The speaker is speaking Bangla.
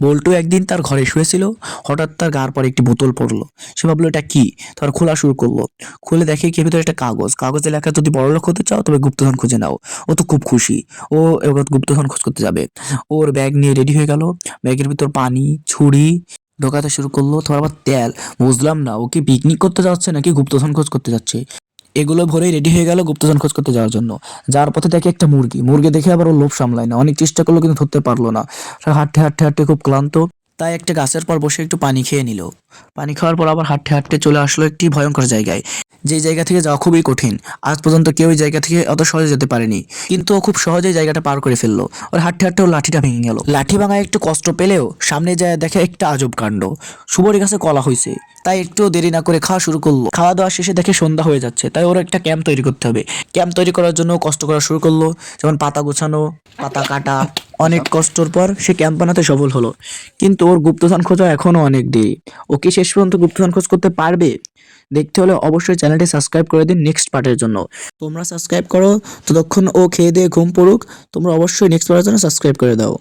বল্টু একদিন তার ঘরে শুয়েছিল, হঠাৎ তার গার পর একটি বোতল পড়লো। সে ভাবলো এটা কি, তারপর খোলা শুরু করলো। খুলে দেখে কি ভিতরে একটা কাগজ, কাগজে লেখা যদি বড়লোক হতে চাও তবে গুপ্তধন খুঁজে নাও। ও তো খুব খুশি, ও এবার গুপ্তধন খোঁজ করতে যাবে। ওর ব্যাগ নিয়ে রেডি হয়ে গেল, ব্যাগের ভিতর পানি, ছুরি ঢোকাতে শুরু করলো, তারপর আবার তেল। বুঝলাম না ও কি পিকনিক করতে যাচ্ছে নাকি গুপ্তধন খোঁজ করতে যাচ্ছে। এগুলো ভরেই রেডি হয়ে গেল গুপ্তধন খোঁজ করতে যাওয়ার জন্য। যার পথে দেখে একটা মুরগি, মুরগি দেখে আবার ও লোভ সামলায় না, অনেক চেষ্টা করলো কিন্তু ধরতে পারলো না। সে হাঁটতে হাঁটতে হাঁটতে খুব ক্লান্ত, তাই একটা গাছের পর বসে একটু পানি খেয়ে নিল। পানি খাওয়ার পর আবার হাঁটতে হাঁটতে চলে আসলো একটি ভয়ঙ্কর জায়গায়, যে জায়গা থেকে যাওয়া খুবই কঠিন। আজ পর্যন্ত কেউ ওই জায়গা থেকে অত সহজে যেতে পারেনি, কিন্তু ও খুব সহজেই জায়গাটা পার করে ফেললো। ওর হাঁটতে হাঁটতে ওর লাঠিটা ভেঙে গেল। লাঠি ভাঙায় একটু কষ্ট পেলেও সামনে যায় দেখে একটা আজব কাণ্ড, সুবরি গাছে কলা হয়েছে। তাই একটু দেরি না করে খাওয়া শুরু করলো। খাওয়া দাওয়া শেষে দেখে সন্ধ্যা হয়ে যাচ্ছে, তাই ওর একটা ক্যাম্প তৈরি করতে হবে। ক্যাম্প তৈরি করার জন্য কষ্ট করা শুরু করলো, যেমন পাতা গোছানো, পাতা কাটা। অনেক কষ্টর পর সে ক্যাম্প বানাতে সফল হলো, কিন্তু ওর গুপ্তধন খোঁজা এখনো অনেক দেরি। ও কি শেষ পর্যন্ত গুপ্তধন খোঁজ করতে পারবে? দেখতে হলে অবশ্যই চ্যানেলটি সাবস্ক্রাইব করে দিন নেক্সট পার্টের জন্য। তোমরা সাবস্ক্রাইব করো, ততক্ষণ ও খেয়ে দিয়ে ঘুম পড়ুক। তোমরা অবশ্যই নেক্সট পার্টের জন্য সাবস্ক্রাইব করে দাও।